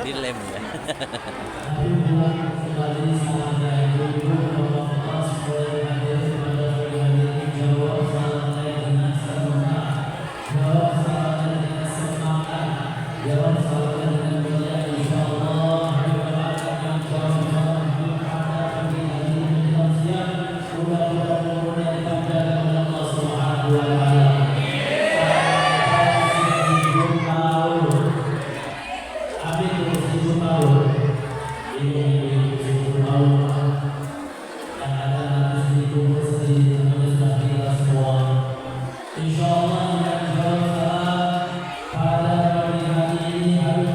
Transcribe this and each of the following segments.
dilem ya. Insyaallah yang pada pagi hari ini hari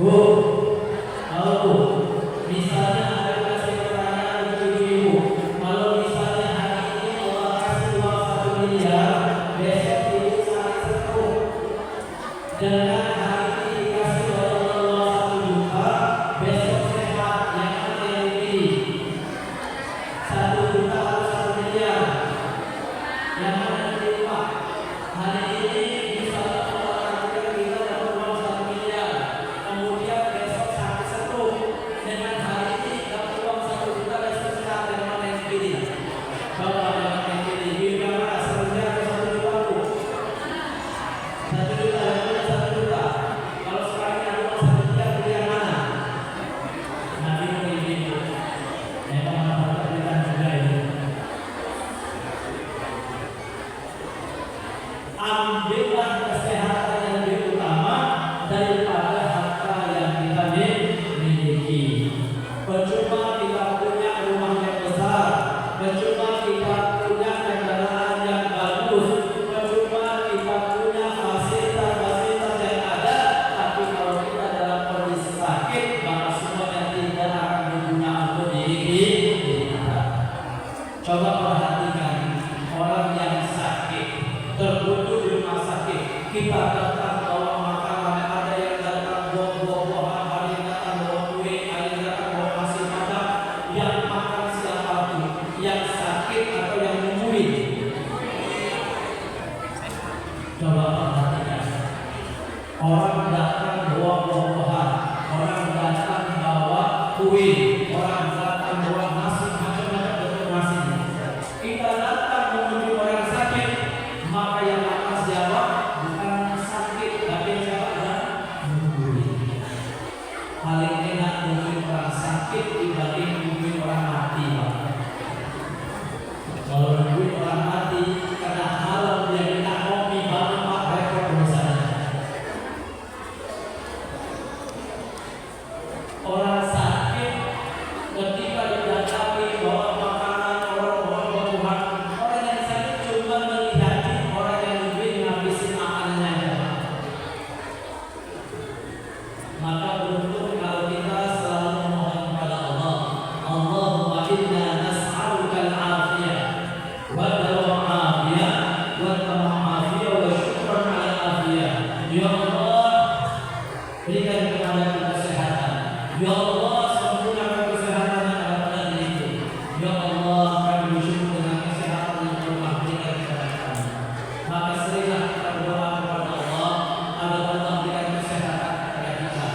Bu, tahu Bu, misalnya ada kasih pertanyaan untuk ibu, kalau misalnya hari ini Allah kasih uang 1 miliar, besok ibu sakit stroke. Dengan hari ini dikasih oleh Allah 1 juta, besok sehat, yang mana yang dipilih? 1 juta atau 1 miliar? Yang mana yang dipilih Pak? Hari ini misalnya Allah takdirkan kita dapat uang 1 miliar, kemudian besok sakit stroke. Dengan hari ini dapat uang 1 juta, besok sehat, yang mana yang dipilih? Bapak yang mana yang dipilih? Pilih yang mana? 1 miliar atau 1 juta Bu? 1 juta, yang mana 1 juta? Kalau sekarang ada uang 1 miliar, pilih yang mana? Nah, pilih ini. Memang manfaat kita juga ini. Ambillah kesehatan yang lebih utama daripada harta yang kita miliki. Percuma kita punya rumah yang besar, percuma kita punya kendaraan yang bagus, percuma kita punya fasilitas-fasilitas yang ada, tapi kalau kita dalam kondisi sakit, maka semuanya tidak akan berguna untuk diri kita. Coba perhatikan orang yang sakit, terbunuh di rumah sakit, kita datang bawa makanan, ada yang datang bawa buah-buahan, ada yang datang bawa kue, ada yang datang bawa nasi padang, yang makan siapapun, yang sakit atau yang nungguin. Coba perhatikan, orang datang bawa buah-buahan, orang datang bawa kue, orang datang bawa nasi, macam-macam bentuk nasinya. Kita datang menuju orang sakit, maka yang akan jawab bukan sakit, tapi siapa? Nungguin. Paling enak nungguin orang sakit dibanding nungguin orang mati, Pak. Kalau nungguin orang mati, karena malam dia minta kopi, baru Pak repot urusannya. Orang sakit ketika didatangi bawa makanan, orang bawa buah-buahan, orang yang sakit cuma melihat orang yang nungguin ngabisin makanannya aja. Maka beruntung kalau kita selalu memohon kepada Allah, Allahumma inna nas'aluka al-afiyah wa dawa'afiyah wa tama'afiyah wa syukran al-afiyah. Ya Allah, berikan kepada kita kesehatan. Ya Allah, sempurnakan kesehatan yang ada pada diri itu. Ya Allah, kami bersyukur dengan kesehatan yang telah berikan kepada kami. Maka seringlah kita berdoa kepada Allah agar Allah berikan kesehatan kepada kita.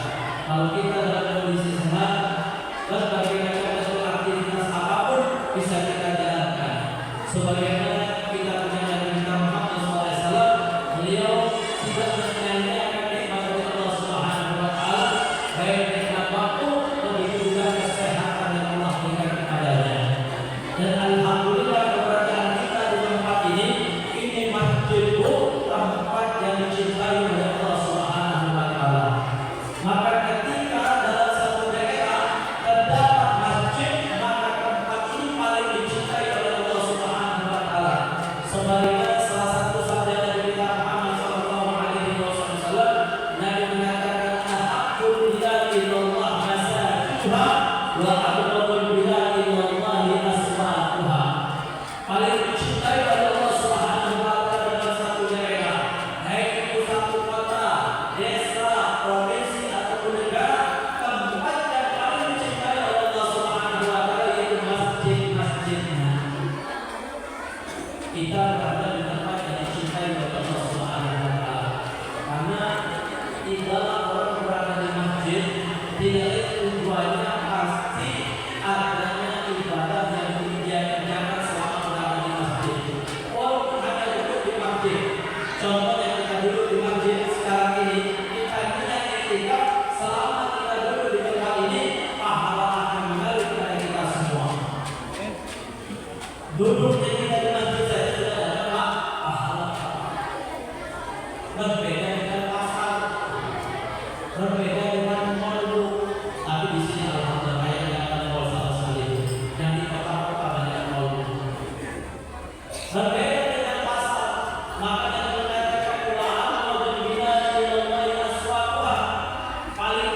Kalau kita dalam kondisi sehat, berbagai macam bentuk aktivitas apapun bisa kita jalankan. Sebagaimana kita punya Nabi kita Muhammad SAW, beliau tidak menyanyiakan nikmat dari Allah Subhanahu Wa Taala, baik nikmat waktu, begitu juga kesehatan yang Allah berikan kepadanya. Dan alhamdulillah keberadaan kita di tempat ini masjid tempat yang dicintai oleh Allah Subhanahu Wa Taala. Maka ketika dalam satu daerah terdapat masjid, maka tempat ini paling dicintai oleh Allah Subhanahu Wa Taala. Sebagaimana salah satu sabda Nabi kita Muhammad Sallallahu Alaihi Wasallam, Nabi mengatakan, "Ahabbul biladi ilallah masajiduha wa abghadul biladi ilallahi aswatuha." Paling dicintai oleh Allah Subhanahu Wa Taala dalam satu daerah, baik itu satu kota, desa, provinsi ataupun negara, tempat yang paling dicintai oleh Allah Subhanahu Wa Taala yaitu masjid-masjidnya. Kita berada di tempat yang dicintai oleh Allah Subhanahu Wa Taala, karena tidaklah orang berada di masjid tidak ada tujuannya pasti adanya ibadah yang dia kerjakan selama berada di masjid. Walaupun hanya duduk di masjid, contohnya kita duduk di masjid sekarang ini, kita punya etika selama kita duduk di tempat ini, pahala akan mengalir kepada kita semua. Duduknya kita di masjid saja sudah ada pahala. Berbeda dengan pasar, berbeda dengan mall, tapi di sini alhamdulillah yang ada mall sama sekali. Yang di kota-kota banyak mall. Berbeda dengan pasar, makanya mengatakan wa amrul biladi ilallahi aswatuha. Paling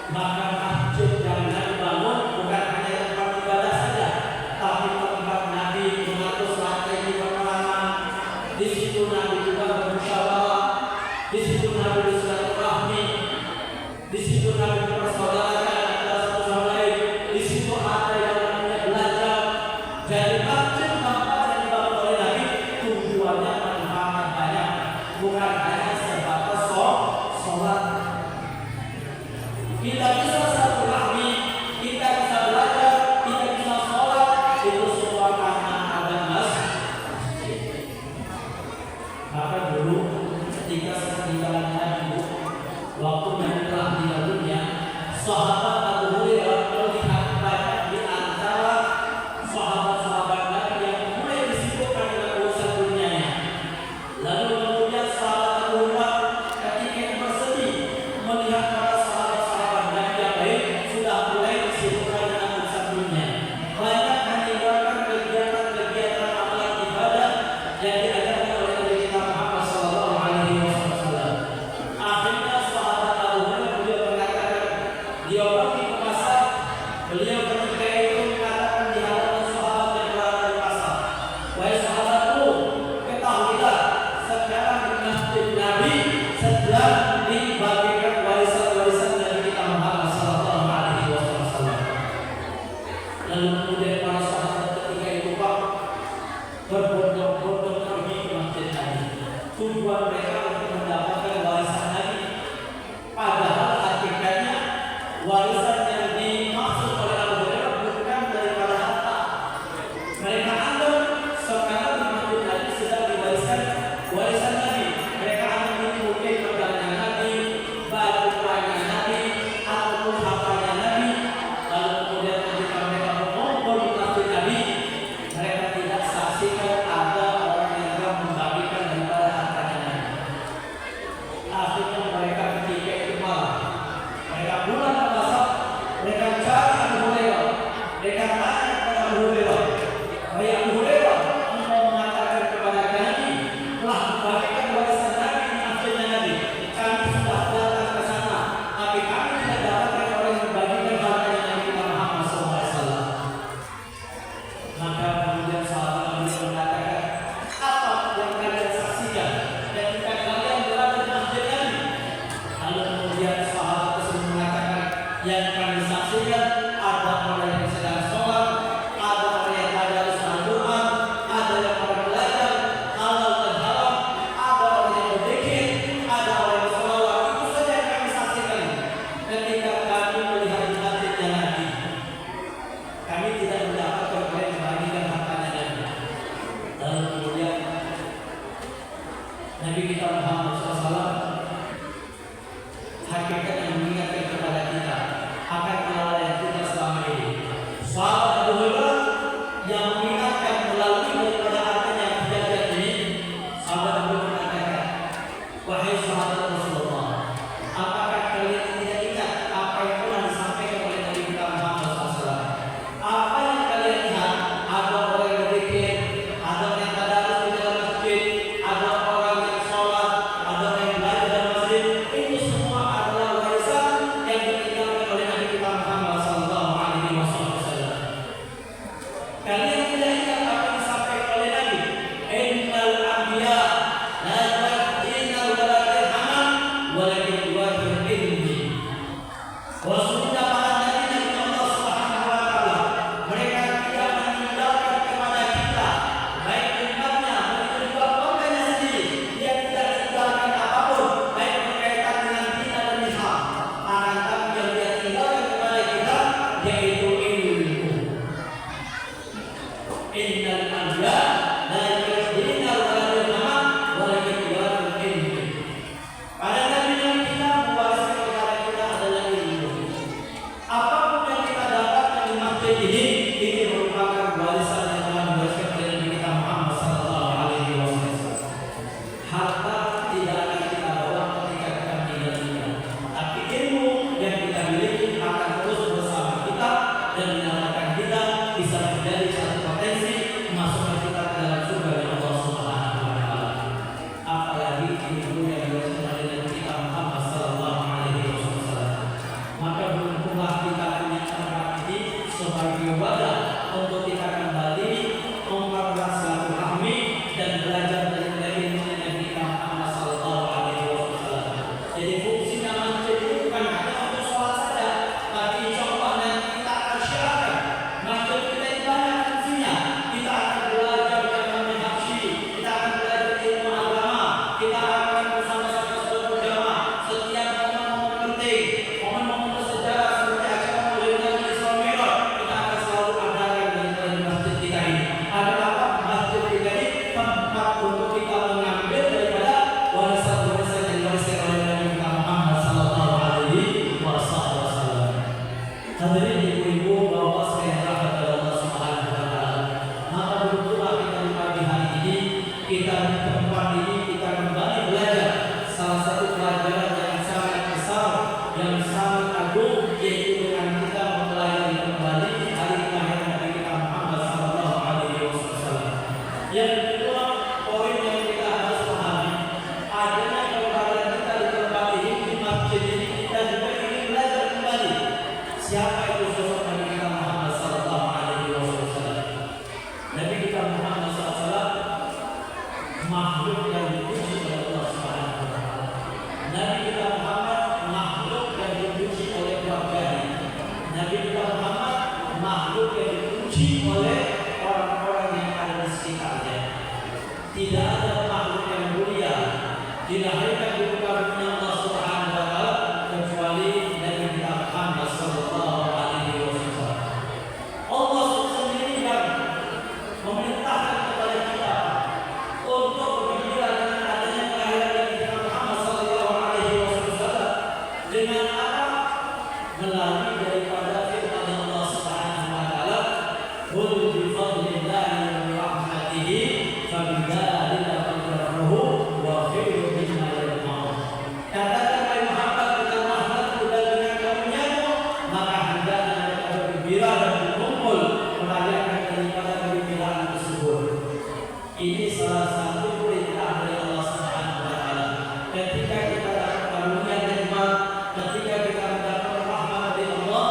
Maka masjid yang Nabi bangun bukan hanya tempat ibadah saja, tapi tempat Nabi mengatur strategi peperangan. Di situ Nabi juga bermusyawarah, di situ Nabi bersilaturahmi, di situ Nabi berpersaudarakan antara satu sama lain. Di situ ada yang namanya belajar. Jadi masjid tempat yang dibangun oleh Nabi tujuannya manfaat banyak, bukan hanya sebatas sholat. Kita bisa silaturahmi, kita bisa belajar, kita bisa sholat, itu semua karena ada masjid. Maka dulu ketika sepeninggalan Nabi, waktu Nabi telah meninggal dunia, sahabat Abu Hurairah melihat banyak di antara sahabat-sahabat Nabi yang mulai disibukkan dengan urusan dunianya. Lalu kemudian sahabat Abu Hurairah ketika bersedih melihat para sahabat-sahabat Nabi yang lain sudah mulai disibukkan dengan urusan dunia. Banyak meninggalkan kegiatan-kegiatan amalan ibadah yang diajarkan oleh Nabi kita Muhammad SAW. Akhirnya sahabat Abu Hurairah beliau mengatakan, dia pergi ke pasar. Beliau ketika itu mengatakan di hadapan sahabat yang berada di pasar, wahai sahabatku, ketahuilah sekarang di masjid Nabi sedang dibagikan warisan-warisan dari kita Muhammad SAW. Lalu kemudian para sahabat ketika itu berbondong-bondong pergi ke masjid Nabi. Tujuan mereka untuk mendapatkan warisan Nabi. Padahal hakikatnya warisan yang dimaksud oleh Abu Hurairah bukan daripada harta. Mereka anggap sekarang di masjid Nabi sedang diwariskan warisan Nabi. Mereka anggap ini mungkin pedangnya Nabi, baju perangnya Nabi, ataupun hartanya Nabi. Lalu kemudian ketika mereka mengumpul di masjid Nabi, mereka tidak saksikan ada orang yang telah membagikan daripada hartanya Nabi. Akhirnya mereka ketika itu malam, mereka pulang ke pasar, mereka cari Abu Hurairah, mereka tanya kepada Abu Hurairah, wahai Abu Hurairah, engkau mengatakan kepada kami telah membagikan warisan Nabi di masjidnya Nabi. Kami sudah datang ke sana, tapi kami tidak dapatkan orang yang membagikan hartanya Nabi kita Muhammad SAW. Maka kemudian sahabat Nabi mengatakan, apa yang kalian saksikan ketika kalian berada di masjid Nabi? Lalu kemudian sahabat tersebut mengatakan, yang kami saksikan ada orang yang sedang sholat, ada orang yang ada usaha doa, ada yang orang belajar halal dan haram, ada orang yang berzikir, ada orang yang sholawat. Itu saja yang kami saksikan ketika kami melihat di masjidnya Nabi. Kami tidak mendapatkan orang yang membagikan hartanya Nabi. Lalu kemudian Nabi kita Muhammad SAW hakikatnya mengingatkan kepada kita akan kelalaian kita selama ini. Sahabat Abu Hurairah yang mengingatkan melalui daripada artinya kejadian ini, sahabat Abu Hurairah mengatakan, wahai sahabat Rasulullah, apakah kalian tidak ingat apa yang pernah disampaikan oleh Nabi kita Muhammad SAW? Apa yang kalian lihat? Ada orang yang berzikir, ada orang yang tadarus di dalam masjid, ada orang yang sholat, ada orang yang belajar dalam masjid. Itu semua adalah warisan yang ditinggalkan oleh Nabi kita Muhammad SAW. Kalian tidak ingat apa yang disampaikan oleh Nabi? Innal anbiya la yu'tina wala dirhaman walakin yu'tir ilmi. Rasulullah para nabi dari Allah Subhanahu wa taala, mereka tidak meninggalkan kepada kita baik umatnya begitu juga keluarganya sendiri. Dia tidak tinggalkan apapun baik berkaitan dengan dina dan niham. Akan tetapi yang dia tinggalkan kepada kita yaitu ilmu. Innal anbiya la yu'tina wala dirhaman walakin yu'tir ilmi. Para nabi yang kita mewariskan kepada kita adalah ilmu. Hadirin ibu-ibu, bapak sekalian rahmat Allah Subhanahu wa taala. Maka beruntuklah kita di pagi hari ini, kita di tempat ini kita kembali belajar salah satu pelajaran yang sangat besar, yang sangat agung, yaitu dengan kita mempelajari kembali hari kelahiran Nabi kita Muhammad sallallahu alaihi wasallam. Yang kedua, poin yang kita harus pahami, adanya keberadaan kita di tempat ini, di masjid ini, kita juga ingin belajar kembali siapa itu sosok Nabi kita Muhammad sallallahu alaihi wasallam. Nabi kita Muhammad sallallahu alaihi wasallam makhluk yang dipuji oleh Allah Subhanahu wa taala. Nabi kita Muhammad makhluk yang dipuji oleh keluarganya. Nabi kita Muhammad makhluk yang dipuji oleh orang-orang yang ada di sekitarnya. Tidak ada makhluk yang mulia dilahirkan di muka bumi Allah Subhanahu wa taala kecuali Nabi kita Muhammad sallallahu alaihi wasallam. Allah sendiri yang memerintahkan kepada kita untuk bergembira dengan adanya kelahiran Nabi kita Muhammad sallallahu alaihi wasallam dengan apa? Melalui daripada firman Allah Subhanahu wa taala, "Qul bi fadlillahi wa bi rahmatihi fabidzalika falyafrahu wa khairun mimma yajma'un." Katakan wahai Muhammad, dengan rahmatku dan dengan karunia-Mu, maka hendaknya mereka bergembira dan berkumpul merayakan daripada kegembiraan tersebut. Ini salah satu perintah dari Allah Subhanahu wa taala. Ketika kita dapat karunia nikmat, ketika kita mendapat rahmat dari Allah,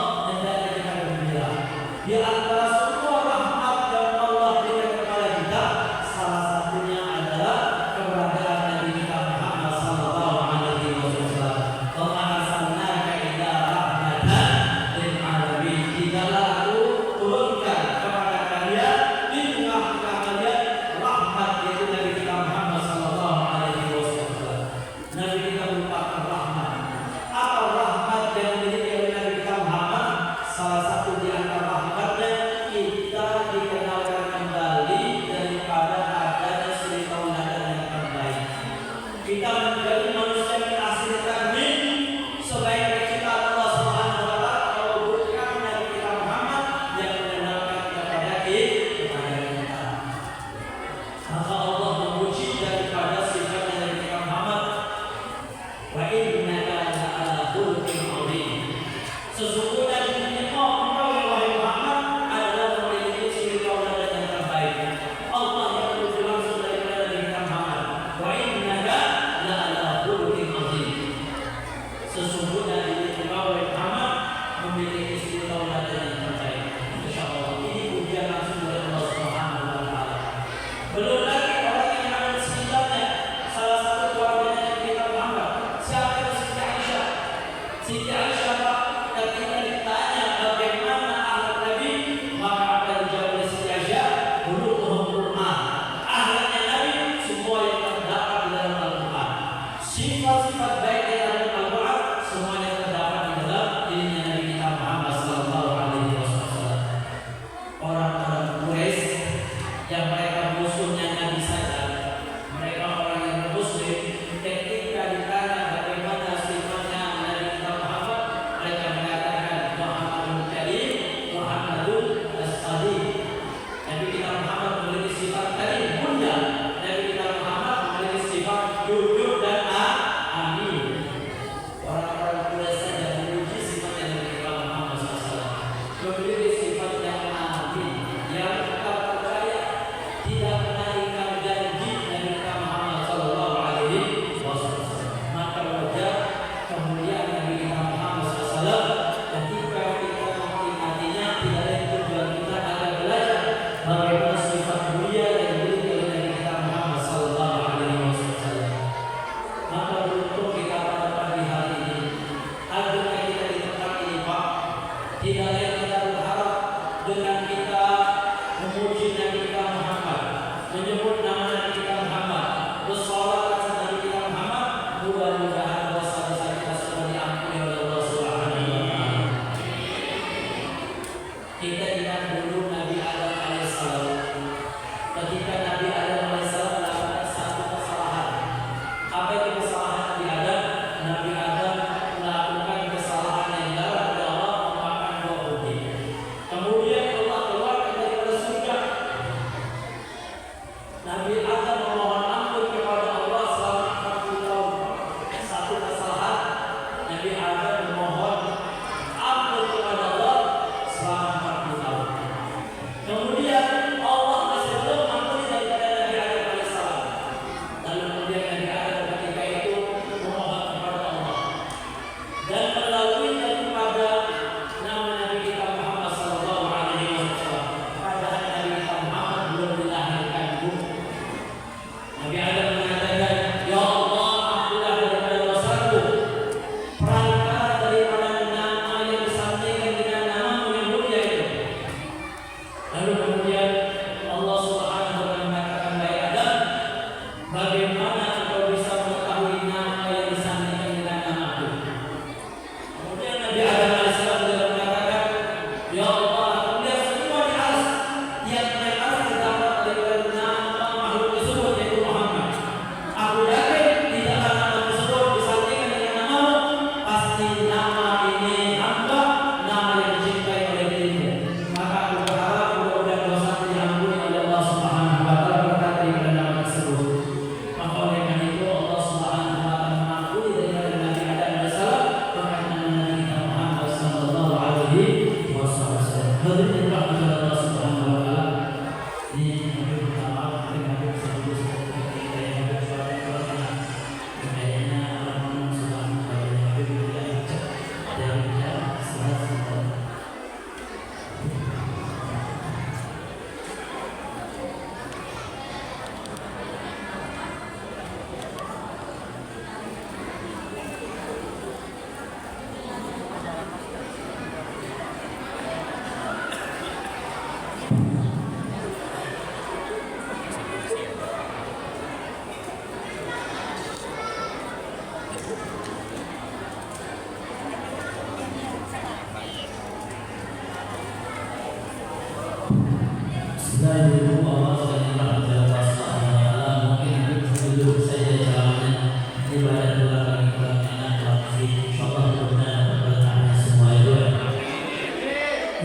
Selain itu Allah sekalian Allah Subhanahu wa taala mungkin dulu saja jalannya ibadah dua kali kurang enak tapi insyaallah mudah-mudahan berkahnya semua itu.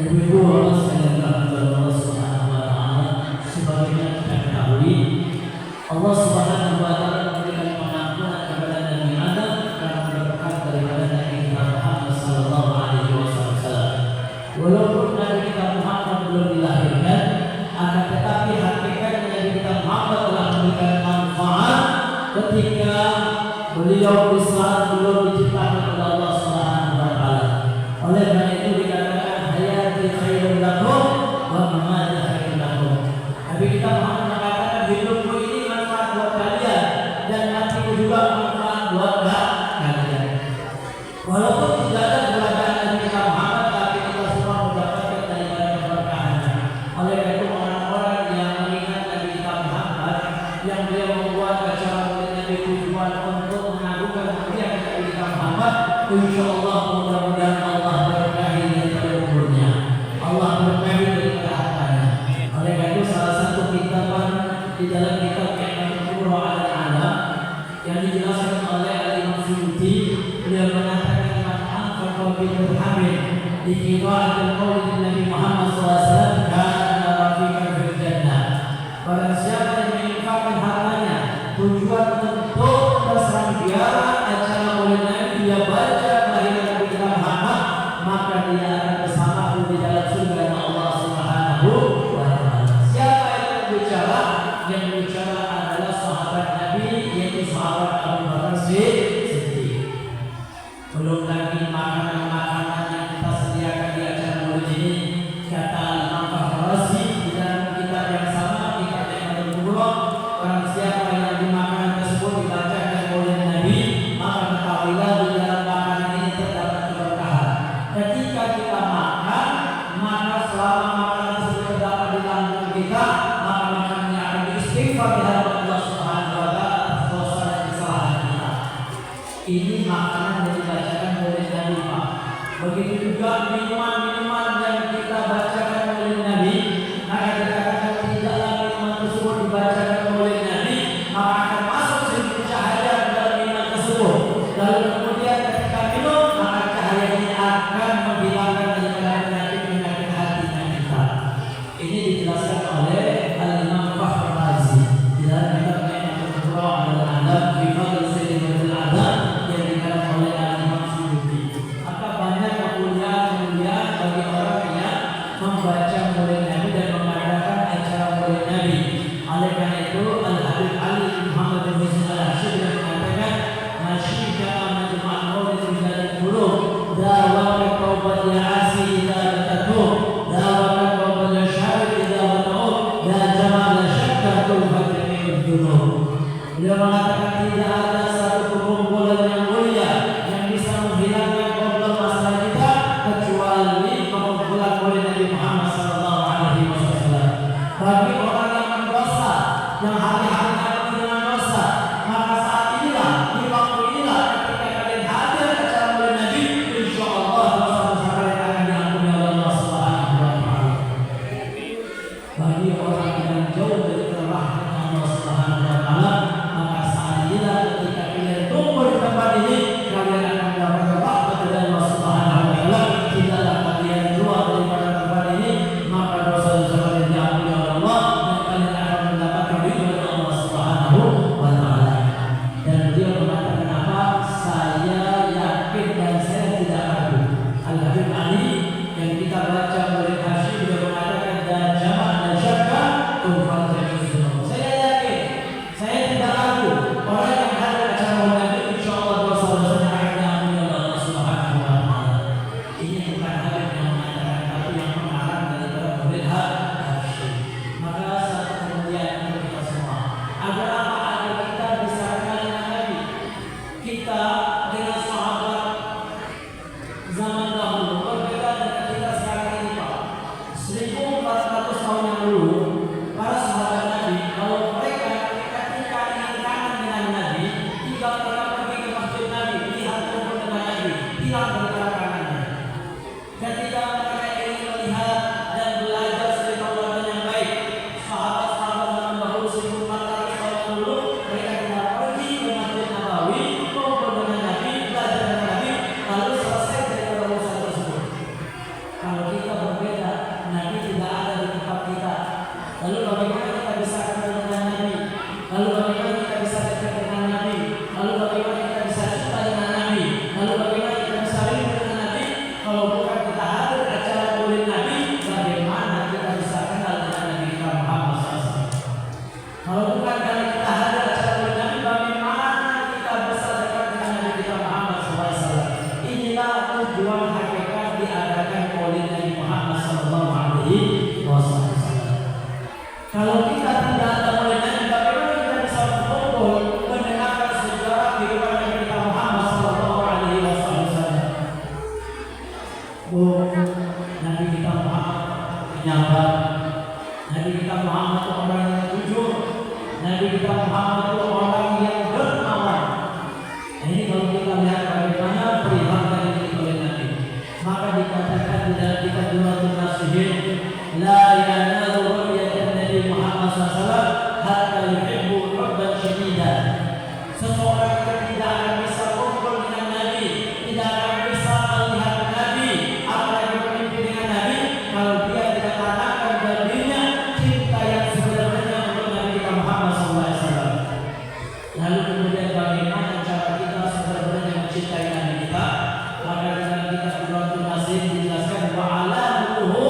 Ibu Allah sekalian Allah Subhanahu wa taala sebagaimana kita ketahui Allah Subhanahu wa taala memberikan pengampunan kepada Nabi Adam karena berkat daripada Nabi Muhammad sallallahu alaihi wasallam. Walaupun Nabi kita Muhammad belum dilahirkan, akan tetapi hakikatnya Nabi kita Muhammad telah memberikan manfaat ketika beliau di saat belum diciptakan oleh Allah Subhanahu wa taala. Oleh karena itu dikatakan hayati khairun lakum wa mamati khairun lakum. Nabi kita Muhammad mengatakan hidupku ini manfaat buat kalian dan matiku juga manfaat buat kalian. Walaupun tidak ada keberadaan Nabi kita Muhammad, tapi kita semua mendapatkan daripada keberkahannya. Oleh karena itu orang-orang yang mengingat Nabi kita Muhammad, yang beliau membuat acara oleh Nabi tujuan untuk mengagungkan kemuliaan Nabi kita Muhammad, insyaallah mudah-mudahan Allah berkahi daripada umurnya, Allah berkahi daripada hartanya. Oleh karena itu salah satu kitaban di dalam kitab Al-Qur'an Al-Alam yang dijelaskan oleh Al-Imam Suyuti, beliau mengatakan man bil hamid di qira'atul qauli Nabi Muhammad SAW kana rafiqan fil jannah. Barang siapa yang menginfakkan hartanya tujuan untuk bersandiwara acara oleh Nabi, dia baca kelahiran Nabi kita Muhammad, maka dia akan bersama di dalam surga Allah Subhanahu wa taala. Siapa yang berbicara? Yang berbicara adalah sahabat Nabi, yaitu sahabat Abu Bakar Siddiq. Belum lagi makanan-makanan yang kita sediakan di acara maulid ini. Kata Imam Fahrasi di dalam kitab yang sama, kitab yang Al-Qur'an, barang siapa yang di makanan tersebut dibacakan oleh Nabi, maka ketahuilah di dalam makanan ini terdapat keberkahan. Ketika kita makan, maka selama makanan tersebut terdapat di lambung kita, maka makanannya akan diistighfar di hadapan Allah Subhanahu wa taala atas dosa dan kesalahan kita. Ini makanan yang dibacakan oleh Nabi Pak. Begitu juga minuman-minuman yang kita bacakan oleh Nabi, maka dikatakan tidaklah minuman tersebut dibacakan oleh Nabi, maka akan masuk sedikit cahaya dalam minuman tersebut. Lalu kemudian ketika minum, maka cahaya ini akan menghilangkan daripada penyakit-penyakit hatinya kita. Ini dijelaskan oleh Al-Imam Fahrasi di dalam kitabnya Al-Qur'an Al-Alam fi Fadl Sayyidil Adab yang dikarang oleh Al-Imam Suyuti. Maka banyak kemuliaan-kemuliaan bagi orang yang membaca maulid Nabi dan mengadakan acara maulid Nabi. Oleh karena itu Al-Habib Ali Muhammad bin Husain Al-Hashim yang mengatakan masyika majma' maulid rijal qulub dawaka taubat ya asi idza tatub dawaka taubat ya syarif idza wata'ub da jamal syakka tulfat min dunub. Beliau mengatakan tidak ada satu perkumpulan yang mulia yang bisa menghilangkan problem masalah kita kecuali perkumpulan oleh Nabi Muhammad sallallahu alaihi wasallam. Bagi orang yang berdosa, yang hari-hari dengan dosa, maka saat inilah, di waktu inilah ketika kalian hadir acara oleh Nabi, insyaallah dosa-dosa kalian akan diampuni oleh Allah Subhanahu wa taala. Bagi orang yang jauh dari rahmat Allah Subhanahu wa taala, maka saat inilah ketika kalian tumbuh di tempat ini, kalian akan mendapatkan rahmat dari Allah Subhanahu wa taala. Tidaklah kalian keluar daripada tempat ini, maka dosa-dosa kalian diampuni oleh Allah. Nabi kita Muhammad penyabar, Nabi kita Muhammad itu orang yang jujur, Nabi kita Muhammad itu orang yang dermawan. Nah, ini kalau kita lihat bagaimana perihal yang dimiliki oleh Nabi, maka dikatakan di dalam kitab Jumlatul Nasihin, la yanalu ru'yatan Nabi Muhammad SAW hatta yuhibbu hubban syadidan. Seseorang tidak akan bisa kumpul dengan Nabi, tidak akan bisa melihat Nabi, apalagi bermimpi dengan Nabi, kalau dia tidak tanamkan dalam dirinya cinta yang sebenarnya untuk Nabi kita Muhammad SAW. Lalu kemudian bagaimana cara kita sebenarnya mencintai Nabi kita? Maka dalam kitab Jumlatul Nasihin dijelaskan wa alamuhu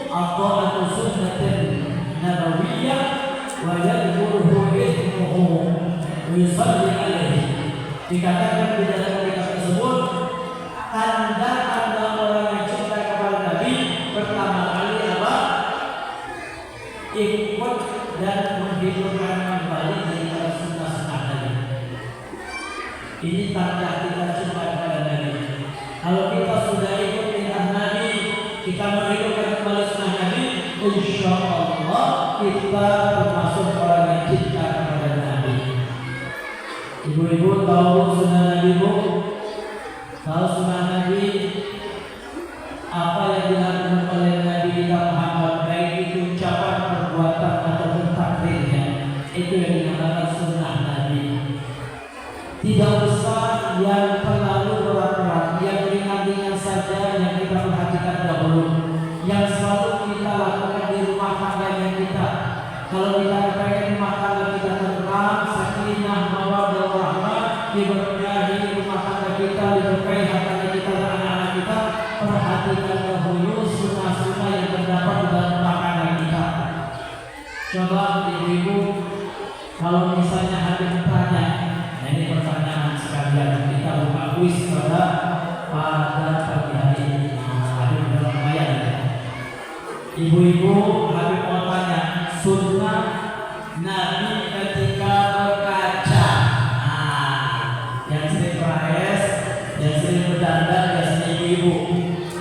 ata'atu sunnatin nabawiyyah wa yadhkuruhu ismuhu wa yusalli alaihi. Dikatakan di dalam kitab tersebut, tanda-tanda orang yang cinta kepada Nabi pertama kali apa? Ikut dan menghidupkan kembali dari sunnah-sunnah Nabi. Ini tanda kita cinta kepada Nabi. Kalau kita sudah ikut perintah Nabi, kita menghidupkan kembali sunnah Nabi, insya Allah kita termasuk orang yang cinta kepada Nabi. Ibu-ibu tahu sunnah Nabi, bu? Tahu sunnah Nabi apa yang dilakukan oleh Nabi kita Muhammad, baik itu ucapan, perbuatan ataupun takdirnya, itu yang dinamakan sunnah Nabi. Tidak usah yang terlalu berat-berat, yang ringan-ringan saja yang kita perhatikan dahulu, yang selalu kita lakukan di rumah tangga kita. Kalau kita pengen rumah tangga kita tenang, sakinah, mawaddah warahmah, diberkahi rumah tangga kita, diberkahi harta kita dan anak-anak kita, perhatikan dahulu sunnah-sunnah yang terdapat di dalam rumah tangga kita. Coba ibu-ibu, kalau misalnya ada bertanya, nah ini pertanyaan sekalian, kita buka kuis pada pagi hari ini. Ada dalam lumayan ya. Ibu-ibu, Habib mau tanya, sunnah Nabi ketika berkaca. Yang sering beres, yang sering berdandan, biasanya ibu-ibu.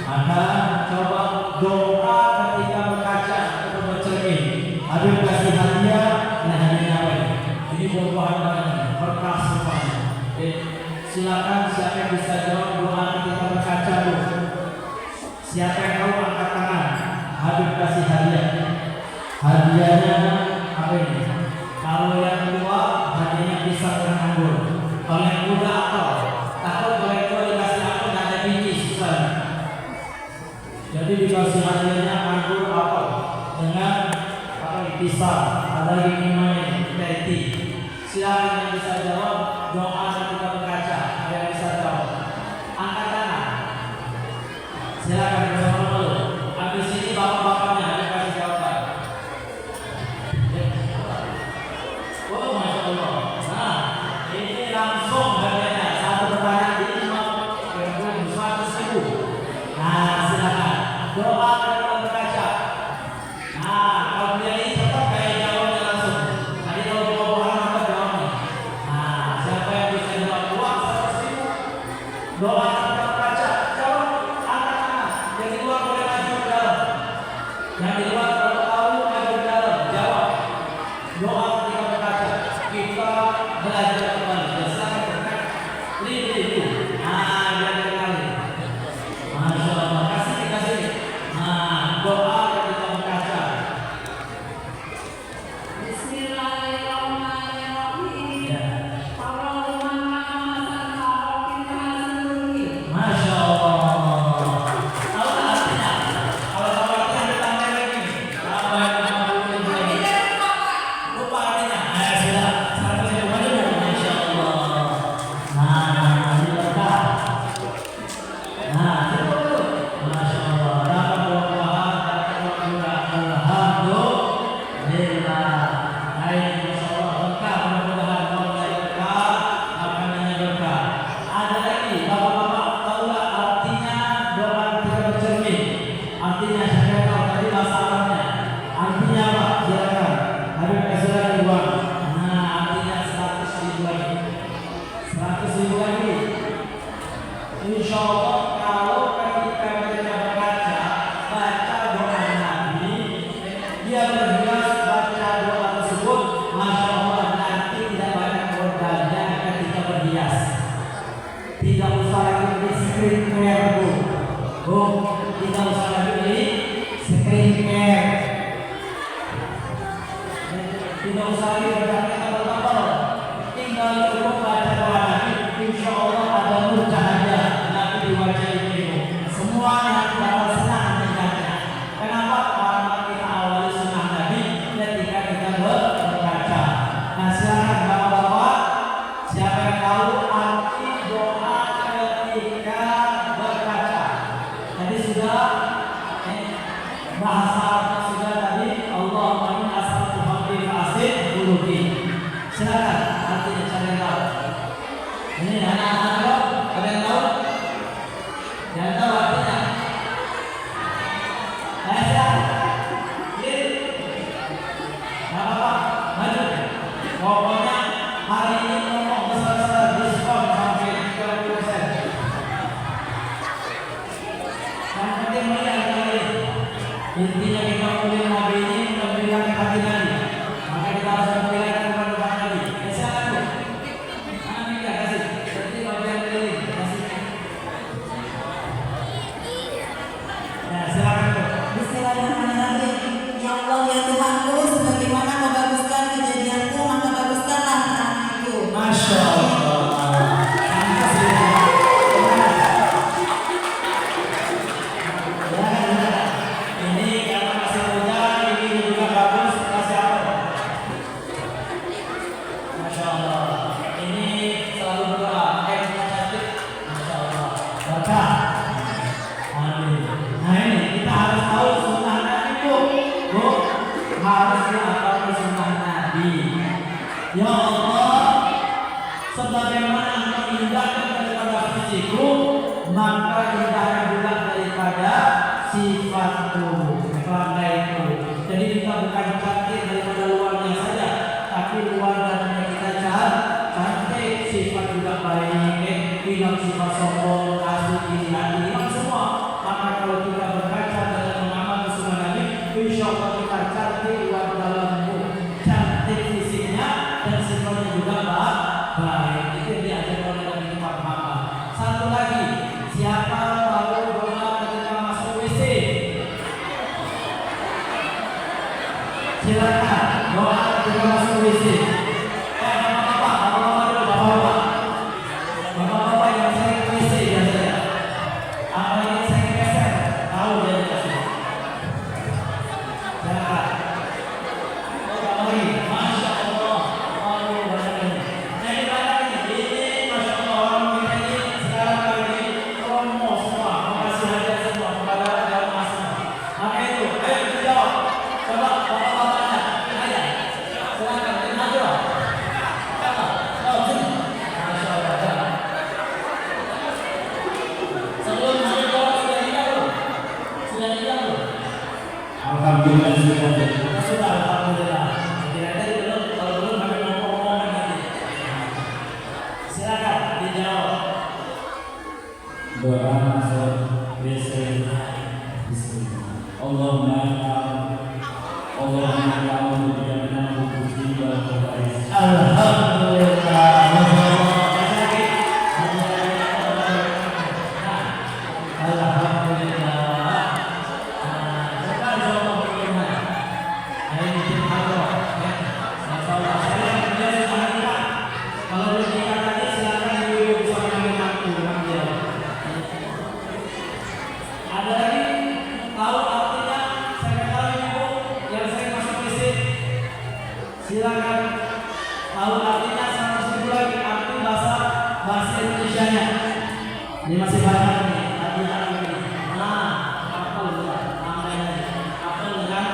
Maka coba doa ketika berkaca atau bercermin. Habib kasih hadiah, nah hadiahnya apa ini? Ini buah-buahan banget, berkah rupanya. Silakan siapa yang bisa jawab doa ketika berkaca, bu? Siapa yang tahu angkat tangan? Habib kasih hadiah. Hadiahnya apa ini? Kalau yang kedua hadiahnya pisang dan anggur. Kalau yang muda apa? Takut kalau yang kedua dikasih apa nggak ada biji, susah. Jadi dikasih hadiahnya anggur apa? Dengan apa ini? Pisang. Ada lagi minumannya, teh. Silakan yang bisa jawab doa ketika berkaca. Ada yang bisa jawab? Angkat tangan. Silakan bersama dulu. Habis ini bapak-bapaknya ada kasih jawaban. Oh, masya Allah. Nah, ini langsung harganya satu pertanyaan ini cuma 100.000. Nah, silakan doa ketika berkaca. Nah, kalau dia ini cepat kayak jawabnya langsung. Tadi kalau buah-buahan apa jawabnya? Nah, siapa yang bisa jawab uang 100.000? Doa ketika berkaca. Jawab, angkat tangan. Yang di luar boleh maju ke dalam. Yang di luar kalau tahu maju ke dalam. Jawab. Doa ketika berkaca. Kita belajar kembali. Biasanya berkat. Lihat. Nah, yang kembali. Masya Allah. Kasih. Nah, doa ketika berkaca. Bismillahirrahmanirrahim. Ya. Allahumma Masya Allah. Tahu tak artinya? Kalau tahu artinya bertanya lagi. Apa yang kamu lagi? Lupa artinya. Sudah. 100.000 aja bu. Masya Allah. Nah, ini berkah. Nah, Masya Allah. Dapat buah-buahan, dapat buah-buahan. Alhamdulillah. Baik, Masya Allah. Berkah, mudah-mudahan kaumnya berkah, makanannya berkah. Ada lagi, bapak-bapak tahu nggak artinya doa ketika bercermin? Artinya saya tahu tadi bahasa Arabnya. Artinya apa? Silakan. Habib kasih lagi uang. Nah, artinya 100.000 lagi. 100.000 lagi. Insya Allah kalau ketika mereka Ruki. Silakan, artinya siapa yang tahu? Ini anak-anak tahu? Ada yang tahu? Yang tahu artinya? Silakan. Ini, nggak apa-apa, maju. Pokoknya hari ini ngomong besar-besar diskon sampai 30%. Yang penting melihat kali. Intinya kita pilih mobil ini memberikan hati Nabi. Maka kita harus memberikan kepada Nabi. Silakan Bu. Anak Mika kasih. Berarti bagian keliling kasih. Ya silakan Bu. Bismillahirrahmanirrahim. Ya Allah ya Tuhanku, sebagaimana kau baguskan kejadianku, maka baguskanlah anakku. Masya Allah. Pantas ya. Ini karena masih muda, ini juga bagus. Kasih apa? Masya Allah. Ini selalu berdoa. Cantik. Masya Allah. Baca. Amin. Nah ini kita harus tahu sunnah Nabi Bu. Bu, harus dihafal sunnah Nabi. Ya Allah, sebagaimana engkau indahkan daripada fisikku, maka indahkan juga daripada sifatku, kelantaiku. Jadi kita bukan cantik daripada luarnya saja, tapi luar dalamnya kita cantik, sifat juga baik, hilang sifat sombong, kasih, iri hati, hilang semua. Maka kalau kita berkaca dengan mengamalkan sunnah Nabi, insya Allah kita cantik luar dalammu, cantik fisiknya dan sifatnya juga baik. Itu yang diajarkan oleh Nabi kita Muhammad. Satu lagi, siapa tahu doa ketika masuk WC? Silakan doa ketika masuk WC. Bapak-bapak yang sering ke WC biasanya. Apa yang sering keser? Tahu dia kasih. Silakan. Masya Allah. Aduh, banyak ini. Nah, ini banyak ini. Ini Masya Allah orang kita ini sekarang kali ini promo semua, mengasih hadiah semua kepada jamaah semua. Maka itu, ayo kita jawab. Coba bapak-bapaknya, ayo. Silakan, kita jawab. Jawab sini. Masya Allah, jawab. Sebelum saya jawab sudah nikah belum? Sudah nikah belum? Alhamdulillah sudah. Sudah, alhamdulillah. Kira-kira belum, kalau belum kami mau ngomong nanti. Silakan dijawab. Doa masuk WC. Allahumma a'udzu bika minal khubuthi wal khaba'ith. Alhamdulillah. Alhamdulillah. Coba jawab bagaimana? Nah ini tim hadroh, ya. Masalah saya dia sudah nikah. Kalau belum nikah tadi silakan ibu-ibu bisa mengambil waktu mengambil. Ada lagi tahu artinya? Saya tahu ibu yang saya masuk WC. Silakan tahu artinya 100.000 lagi arti bahasa Indonesianya. Ini masih banyak nih lagi ini. Nah, apel ya, namanya apel dengan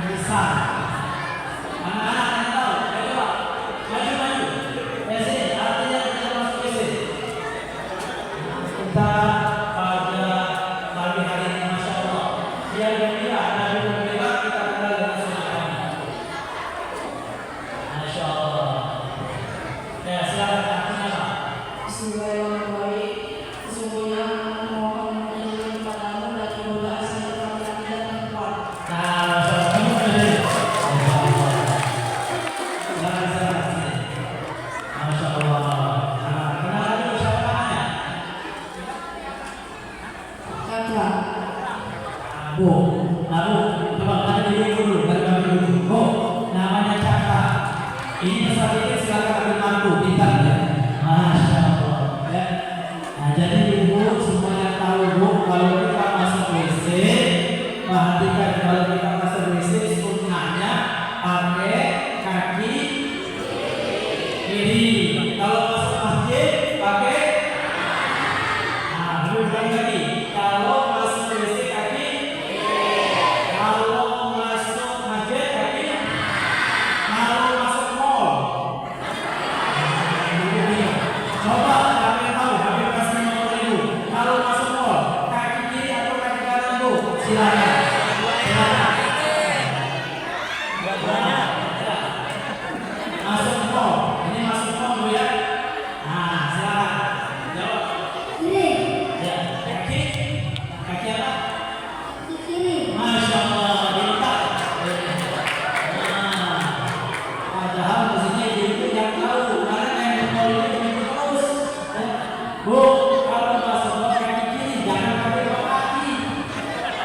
pisang. Anak-anak yang tahu, ayo Pak, maju. WC artinya kita masuk WC. Kita pada pagi hari ini Masya Allah, dia gembira, Nabi gembira, kita kenal dengan sunnah Nabi. Masya Allah. Ya silakan artinya Pak. Bismillahirrahmanirrahim. Sesungguhnya aku mohon menunjukkan padamu dari godaan setan yang tidak kuat. Nah, Masya Allah, kamu ada. Masya Allah. Silakan sini. Masya Allah. Nah, kenal dulu siapa namanya? Kakak. Bu, coba tanya dulu dulu, dari dulu. Bu, namanya Caka. Ini pesan ini silakan ambil mantu, pintar ya. Masya Allah. Ya. Nah, jadi ibu semuanya tahu Bu, kalau kita masuk WC, perhatikan kalau kita masuk WC sunnahnya pakai kaki kiri. Kalau masuk masjid pakai. Nah, dulu lagi. Kalau masuk WC kaki. Kalau masuk masjid kaki. Kalau masuk Silakan. Silakan. Dua-duanya. Ya. Masuk mall. Ini masuk mall Bu ya. Nah, silakan. Jawab. Ya, kaki. Kaki apa? Masya Allah, pintar. Nah, padahal mestinya ibu yang tahu karena yang mau itu terus. Bu, kalau masuk mall kaki kiri, jangan pakai dua kaki.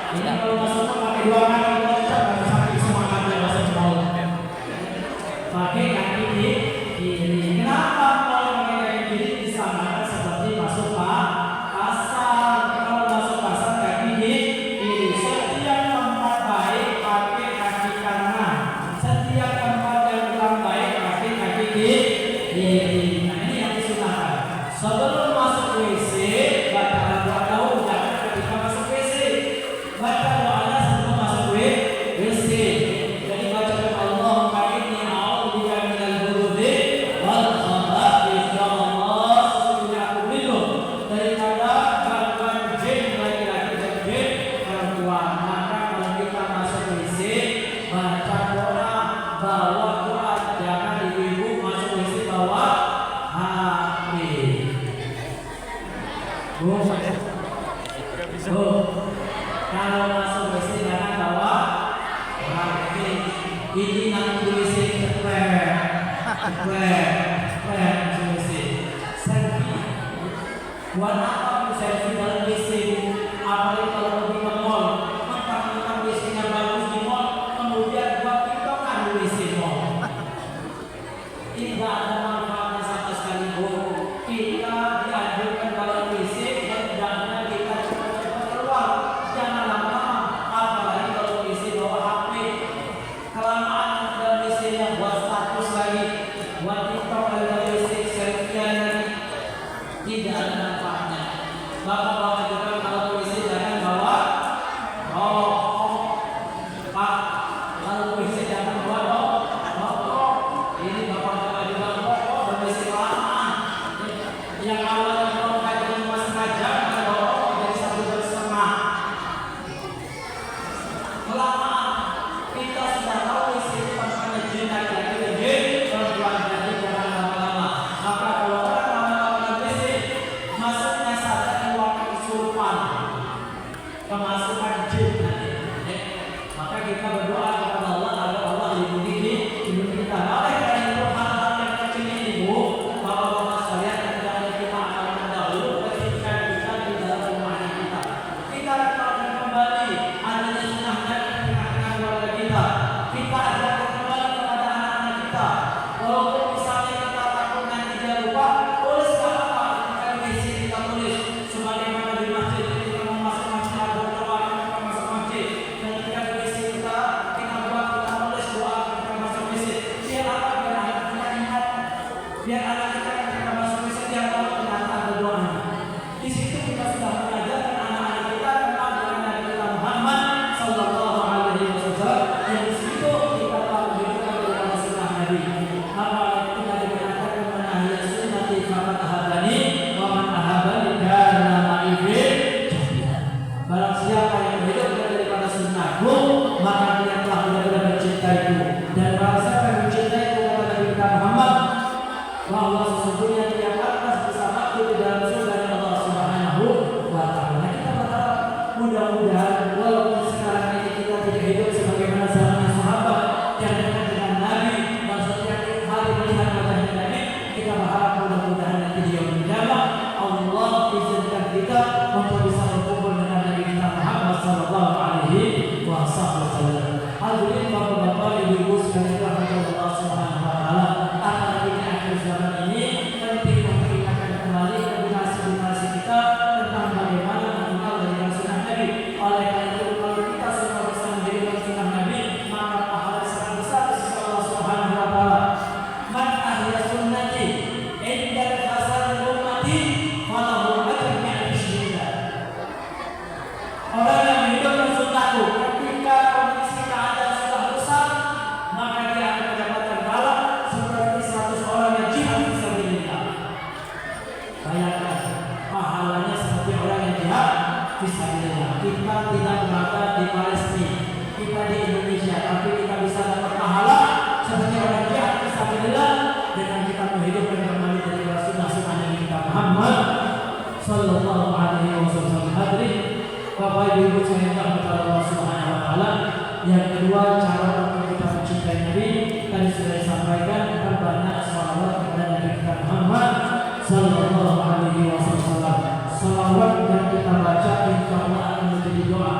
Ini kalau masuk mall pakai dua kaki, loncat harus pakai semangat ya masuk mall. Pakai kaki kiri. Kenapa kalau pakai kaki kiri disamakan seperti masuk pasar? Kalau masuk pasar kaki kiri. Setiap tempat baik pakai kaki kanan. Setiap tempat yang kurang baik pakai kaki kiri. Nah ini yang disunahkan. Sebelum masuk WC baca doa dahulu, jangan ketika masuk WC. Baca doanya sebelum masuk WC. Jadi baca doa Allahumma inni a'udzubika minal hurudi wal khaba'ith. Ya Allah, sesungguhnya aku berlindung daripada gangguan jin laki-laki dan jin perempuan. Maka kalau kita masuk WC, baca doa, bawa doa, jangan ibu-ibu masuk WC bawa HP. Bu, kalau masuk WC jangan bawa HP. Ini nanti WC keren masuk WC. Selfie. Buat apa selfie dalam WC? Apalagi kalau pergi ke mall, mentang-mentang WC-nya bagus di mall, kemudian buat tiktokan di WC mall. Tidak ada manfaatnya sama sekali Bu. Kita dianjurkan kalau WC hendaknya kita cepat-cepat keluar, jangan lama-lama. Apalagi kalau WC bawa HP, kelamaan dalam WC-nya buat status lagi, buat TikTok dalam WC, selfie lagi, tidak ada manfaatnya. Bapak-bapak juga kalau WC jangan bawa rokok, Pak. Kalau WC jangan bawa rokok. Ini bapak-bapak juga rokok dan WC kelamaan. Yang awalnya rokok kayak cuma sengaja, ada rokok jadi 1,5 jam. Kelamaan kita sudah tahu WC itu tempatnya jin laki-laki dan jin perempuan, jadi jangan lama-lama. Maka kalau orang lama-lama dalam WC, masuknya saja keluarkan kesurupan, kemasukan jin nanti. Maka kita berdoa kepada Allah agar Allah lindungi kita. Oleh karena itu hal-hal yang kecil ini Bu, bapak-bapak sekalian, hendaknya kita amalkan dahulu ketika kita di dalam rumahnya kita. Kita akan kembali adanya sunnah Nabi di tengah-tengah keluarga kita. Kita ajarkan kembali kepada anak-anak kita. Walaupun misalnya kita takut nanti dia lupa, tulis nggak apa-apa. Ketika di WC kita tulis. Sebagaimana di masjid kita mau masuk masjid, ada doa kita masuk masjid. Dan ketika di WC kita buat, kita tulis doa ketika masuk WC. Biar apa? Biar anak kita ingat. Biar anak kita ketika masuk WC dia tahu ternyata ada doanya. Di situ kita sudah mengajarkan anak-anak kita kenal dengan Nabi kita Muhammad Sallallahu Alaihi Wasallam. Yang di situ kita tahu juga bagaimana sunnah Nabi. Apalagi kita dikatakan man ahya sunnati faqad ahabani wa man ahabani kana ma'i fil jannah. Barang siapa yang menghidupkan daripada sunnahku, maka dia telah benar-benar mencintaiku. Dan barang siapa yang mencintaiku, kata Nabi kita Muhammad, bahwa sesungguhnya dia pantas bersamaku di dalam surga Allah Subhanahu wa Ta'ala. Kita berharap mudah-mudahan walaupun sekarang ini kita tidak hidup sebagaimana zamannya sahabat yang dekat dengan Nabi, dan setiap hari melihat wajahnya Nabi, kita berharap mudah-mudahan nanti di yaumul qiyamah Allah izinkan kita untuk bisa berkumpul dengan Nabi kita Muhammad Sallallahu Alaihi Wasallam. Hadirin bapak-bapak, ibu-ibu sekalian rahmatullah Allah Subhanahu wa Ta'ala. Apalagi di akhir zaman ini penting untuk kita akan kembali ke generasi kita tentang bagaimana mengenal dari sunnah Nabi. Oleh karena itu kalau kita semua bisa menjadikan sunnah Nabi, maka pahala sangat besar di sisi Allah Subhanahu wa Ta'ala. Man ahya sunnati inda al-fasad ummati falahu ajrun mi'ati syahid. Orang yang menghidupkan sunnahku ketika kondisi keadaan sudah rusak, maka dia akan Bapak Ibu saya kepada Allah Subhanahu wa taala. Yang kedua, cara untuk kita mencintai Nabi tadi sudah disampaikan, banyak salawat kepada Nabi kita Muhammad sallallahu alaihi wasallam. Salawat yang kita baca insyaallah akan menjadi doa.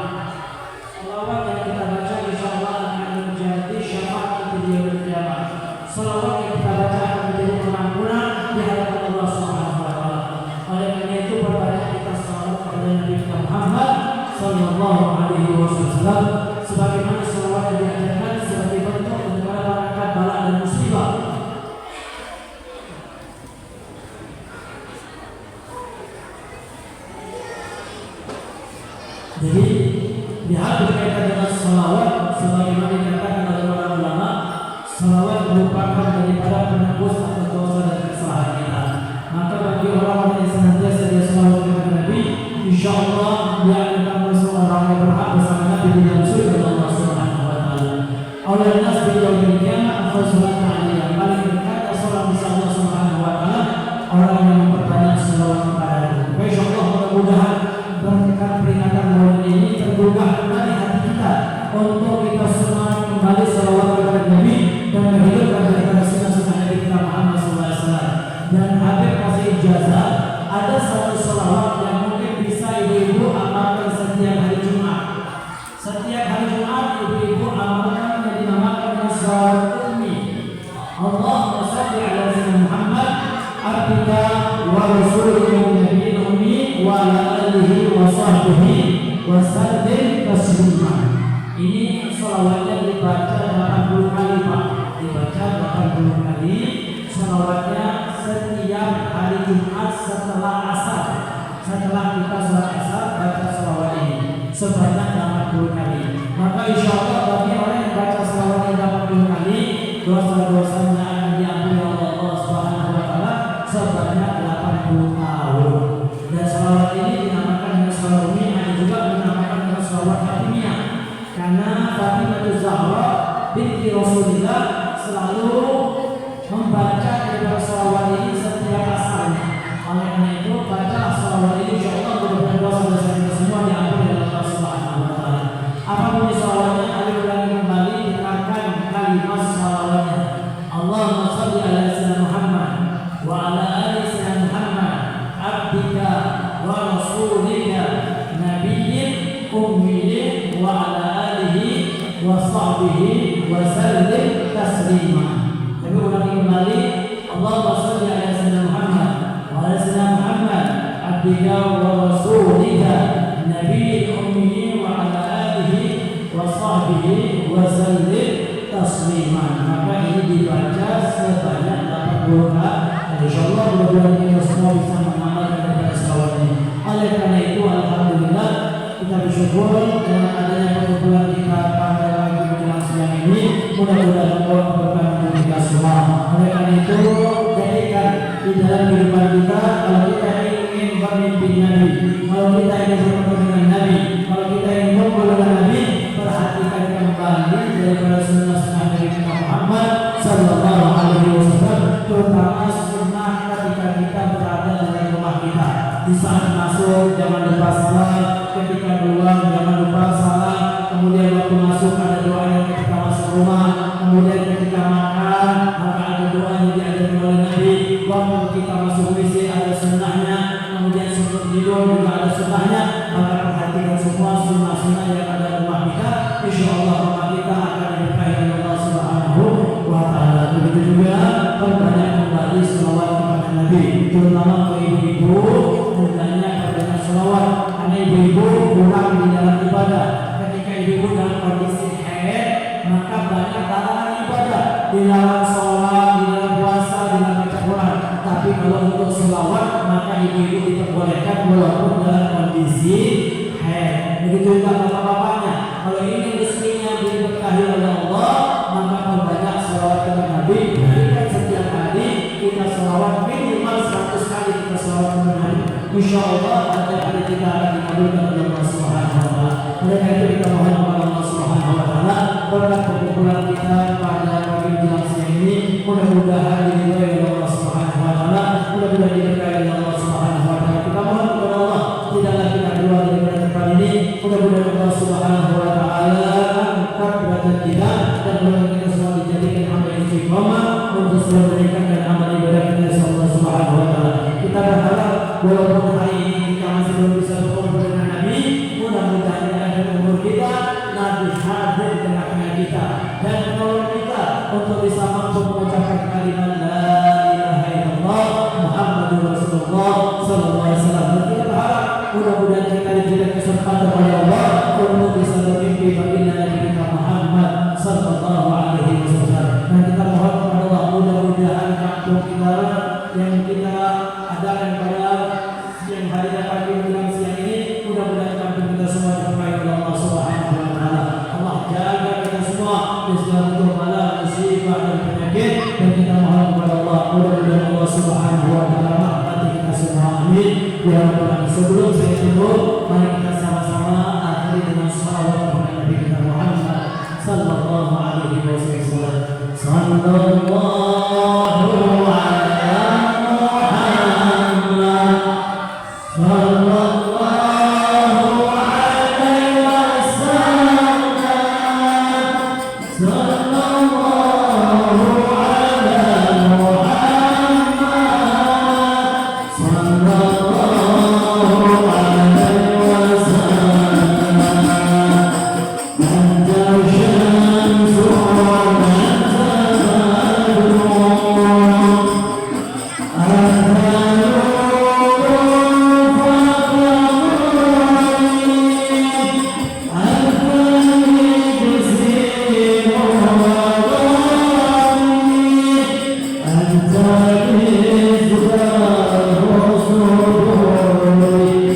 Salawat yang kita baca insyaallah akan menjadi syafaat bagi yaumul qiyamah. Salawat yang kita baca akan menjadi pengampunan di hadapan Allah Subhanahu wa taala. Oleh karena itu perbanyak kita salawat kepada Nabi kita Muhammad sallallahu alaihi wasallam sebagaimana salawat yang diajarkan sebagai bentuk untuk mengangkat bala dan musibah. Jadi lihat berkaitan dengan salawat sebagaimana dikatakan oleh para ulama, salawat merupakan daripada penebus atas dosa dan kesalahan kita. Maka bagi orang-orang yang senantiasa dia salawat kepada Nabi, insyaallah dia akan masuk orang yang berhak bersama Nabi di dalam surga Allah Subhanahu wa taala. Oleh nas beliau demikian afdal salat alaihi, paling dekat salat bisa Allah Subhanahu wa taala orang yang memperbanyak salawat kepada-Nya. Insyaallah mudah-mudahan berkat peringatan Maulid ini tergugah kembali hati kita untuk kita semua kembali salawat kepada Nabi dan menghidupkan daripada sunnah-sunnah Nabi kita Muhammad SAW. Dan Habib kasih ijazah, ada satu salawat yang mungkin bisa ibu-ibu amalkan setiap hari Jumat. Setiap hari Jumat ibu-ibu amalkan yang dinamakan dengan salawat ummi. Allahumma shalli ala sayyidina Muhammad abdika wa rasulika nabiyil ummi wa ala alihi wa sahbihi wa sallim taslima. Ini salawatnya dibaca 80 kali Pak. Dibaca 80 kali salawatnya setiap hari Jumat setelah asar. Setelah kita sholat asar baca salawat ini sebanyak 80 kali. Maka insyaallah bagi orang yang baca salawat ini 80 kali, dosa-dosanya akan diampuni oleh Allah Subhanahu wa taala sebanyak 80 tahun. Dan salawat ini dinamakan dengan salawat ummi, ada juga dinamakan dengan salawat Fatimiyah. Karena Fatimah Zahra binti Rasulullah selalu membaca daripada salawat ini setiap asarnya. Oleh karena itu baca salawat ini insyaallah mudah-mudahan dosa-dosa kita semua diampuni oleh Allah Subhanahu wa taala. Apapun salawatnya, ada ulangi kembali dengarkan kalimat salawatnya. Allahumma shalli ala sayyidina Muhammad wa ala ali sayyidina Muhammad abdika wa rasulika nabiyyin ummiyin wa ala alihi wa sahbihi wa sallim taslima. Kami ulangi kembali. Allahumma shalli ala sayyidina Muhammad wa ala sayyidina Muhammad abdika wa rasulika nabiyil ummi wa ala alihi wa sahbihi wa sallim taslima. Maka ini dibaca sebanyak 80 kali. Insyaallah mudah-mudahan kita semua bisa mengamalkan daripada salawat ini. Oleh karena itu alhamdulillah kita bersyukur dengan adanya perkumpulan kita pada pagi menjelang siang ini. Mudah-mudahan Allah memberkati kita semua. Oleh karena itu jadikan di dalam kehidupan kita, kalau kita ingin bermimpi Nabi, kalau kita ingin bertemu dengan Nabi, kalau kita ingin berkumpul dengan Nabi, perhatikan kembali daripada sunnah-sunnah Nabi kita Muhammad sallallahu alaihi wasallam, terutama sunnah ketika kita berada dalam rumah kita. Di saat masuk jangan lupa salam, ketika keluar jangan lupa salam, kemudian waktu masuk ada doa yang ketika masuk rumah, kemudian ketika makan maka ada doa yang diajarkan oleh Nabi, waktu kita masuk WC ada sunnahnya, kemudian sebelum tidur juga ada sunnahnya. Maka perhatikan semua sunnah-sunnah yang ada di rumah kita, insyaallah rumah kita akan diberkahi oleh Allah Subhanahu wa taala. Begitu juga perbanyak kembali selawat kepada Nabi, terutama ke ibu-ibu, hendaknya perbanyak selawat karena ibu-ibu kurang di dalam ibadah. Ketika ibu-ibu dalam kondisi haid, maka banyak larangan ibadah, dilarang sholat, dilarang puasa, dilarang baca Quran. Tapi kalau untuk selawat maka ibu-ibu diperbolehkan walaupun dalam kondisi haid. Begitu juga bapak-bapaknya, kalau ini rezekinya diberkahi oleh Allah, maka perbanyak selawat kepada Nabi. Berikan setiap hari kita selawat minimal 100 kali kita selawat kepada Nabi. Insyaallah ada hari kita akan dikabulkan oleh Allah Subhanahu wa taala. Oleh karena itu kita mohon kepada Allah Subhanahu wa taala berkat perkumpulan kita pada pagi menjelang siang ini, mudah-mudahan diridhai oleh Allah Subhanahu wa taala, mudah-mudahan diberkahi oleh Allah Subhanahu wa taala. Kita mohon kepada Allah tidaklah kita keluar dari tempat ini Mudah-mudahan Allah Subhanahu wa taala angkat derajat kita dan mudah-mudahan kita semua dijadikan hamba yang istiqomah untuk selalu meningkatkan amal ibadah kita Allah Subhanahu wa taala. Kita berharap walaupun hari ini kita masih belum bisa berkumpul dengan Nabi, mudah-mudahan di akhir umur kita Nabi hadir di tengah-tengah kita dan menolong kita untuk bisa mampu mengucapkan kalimat la ilaha illallah Muhammadur Rasulullah sallallahu alaihi wasallam. Kita berharap mudah-mudahan kita diberikan kesempatan oleh Allah untuk bisa bermimpi baginda Nabi kita Muhammad sallallahu alaihi wasallam. Dan kita mohon kepada Allah mudah-mudahan kampung kita yang kita adakan pada siang hari dan pagi menjelang siang ini, mudah-mudahan kampung kita semua diberkahi oleh Allah Subhanahu wa taala. Allah jaga kita semua dari segala bentuk bala, musibah dan penyakit, dan kita mohon kepada Allah mudah-mudahan Allah Subhanahu wa taala merahmati kita semua. Amin. Ya Rabbal. Sebelum saya tutup, mari kita sama-sama akhiri dengan salawat kepada Nabi kita Muhammad sallallahu alaihi wasallam. Sallallahu ala Muhammad sallallahu alaihi wasallam. Sallallahu ala Muhammad sallallahu alaihi wasallam. Anta syamsu wa anta badrun, anta nurun faqamari, anta nijzi wa ghani, anta rizqar rusuli.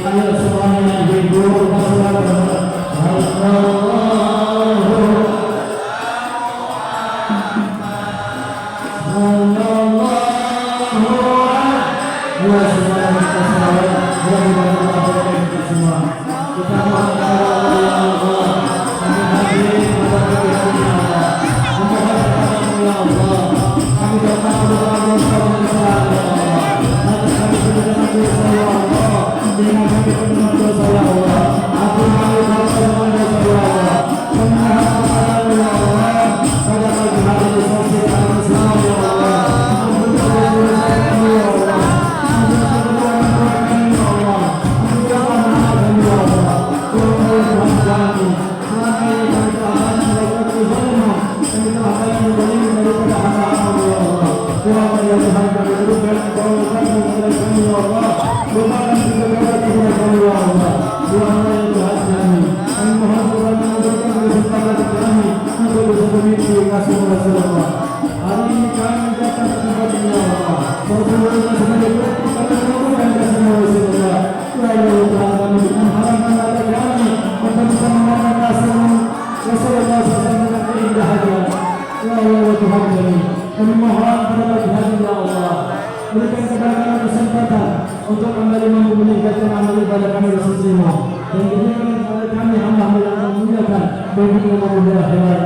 Ayo semuanya ibu berikan kepada kami kesempatan untuk kembali mampu meningkatkan amal ibadah kami bersama dan berikan kepada kami hamba yang memuliakan bagi kemuliaan akhirat.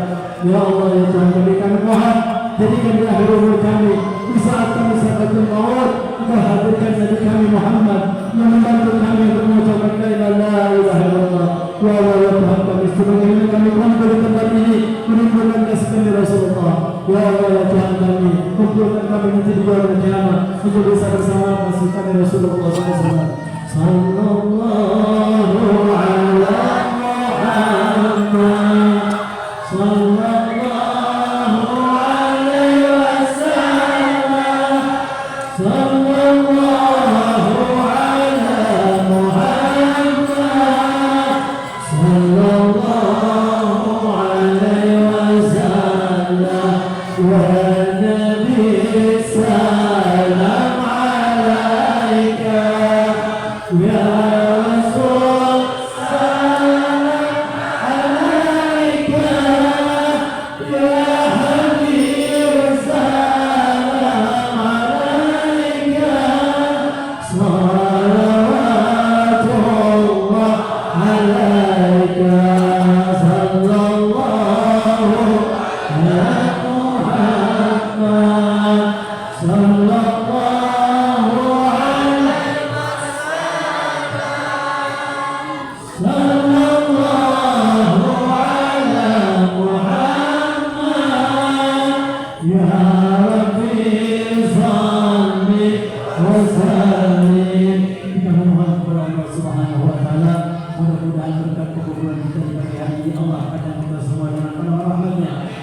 Ya Allah ya Tuhan kami mohon jadikan di akhir umur kami di saat kami sakaratul maut Engkau hadirkan Nabi kami Muhammad yang membantu kami untuk mengucapkan la ilaha illallah. Ya Allah ya Tuhan kami sebagaimana kami kumpul di tempat ini menimbulkan kasih kami Rasulullah. Ya Allah ya Tuhan kami kumpulkan kami nanti di hari kiamat untuk bisa bersama kasih kami Rasulullah SAW. Sallallahu ala Muhammad sallallahu alaihi wasallam. Sallallahu ala Muhammad sallallahu alaihi wasallam. Wa nabi salam alaika ya Rasul.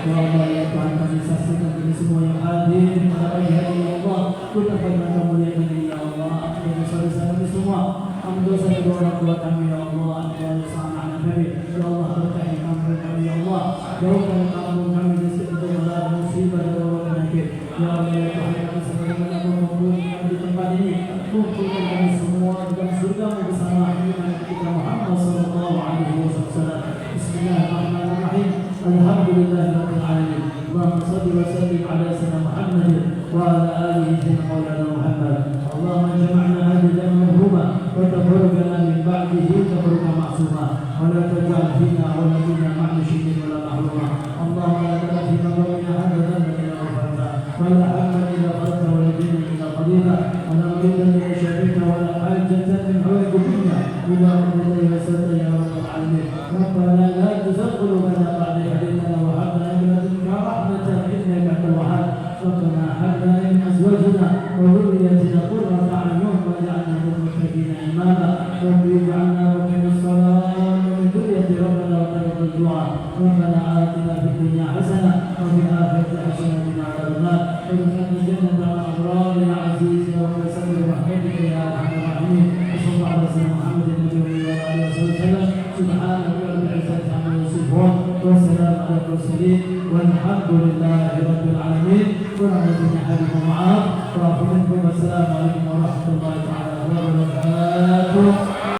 Ya Allah ya Tuhan kami saksikan ini semua yang hadir pada pagi hari ya Allah. Kita berikan kemuliaan ini ya Allah. Ampuni dosa-dosa kami semua. Ampuni dosa kedua orang tua kami ya Allah. Ampuni dosa anak-anak kami. Ya Allah berkahi kami ya Allah. Jauhkan kampung kami dari segala bala musibah dan wabak penyakit. Ya Allah ya Tuhan kami sebagaimana mengumpulkan kami di tempat ini. Kumpulkan kami semua dalam surga bersama Nabi kita Muhammad sallallahu alaihi wasallam. Bismillahirrahmanirrahim. Alhamdulillahirabbil alamin. Allahumma shalli wa sallim ala sayyidina Muhammad wa ala alihi sayyidina maulana Muhammad. Allahumma jama'na hadha jam'an marhuma wa tafarraqna min ba'dihi tafarruqan ma'suma wa la taj'al fina wa la minna ma'mushrikin wa la mahruma. Allahumma la tad'a fi maqamina hadha dhanban illa ghafarta wa la hamman illa farajta wa la dina illa qadita wa la maridan illa shafita wa la hajatan min hawaij dunya illa qadayta wa yassarta ya rabbal alamin. Rabbana la tuzigh qulubana ba'da idh hadaytana wa hab lana min ladunka rahmatan innaka antal wahhab. ربنا هب لنا من ازواجنا وذرياتنا قرة اعين واجعلنا للمتقين اماما رب اجعلنا مقيم الصلاة ومن ذرية ربنا وتقبل الدعاء ربنا آتنا في الدنيا حسنة وفي الآخرة حسنة وقنا عذاب النار وادخلنا الجنة مع الأبرار يا عزيز يا رب وسلم برحمتك يا أرحم الراحمين وصلى الله على سيدنا محمد النبي وعلى آله وصحبه وسلم سبحان ربك رب العزة عما يصفون والسلام على المرسلين والحمد لله رب العالمين. ورحمة الله وبركاته. والسلام عليكم ورحمة الله وبركاته.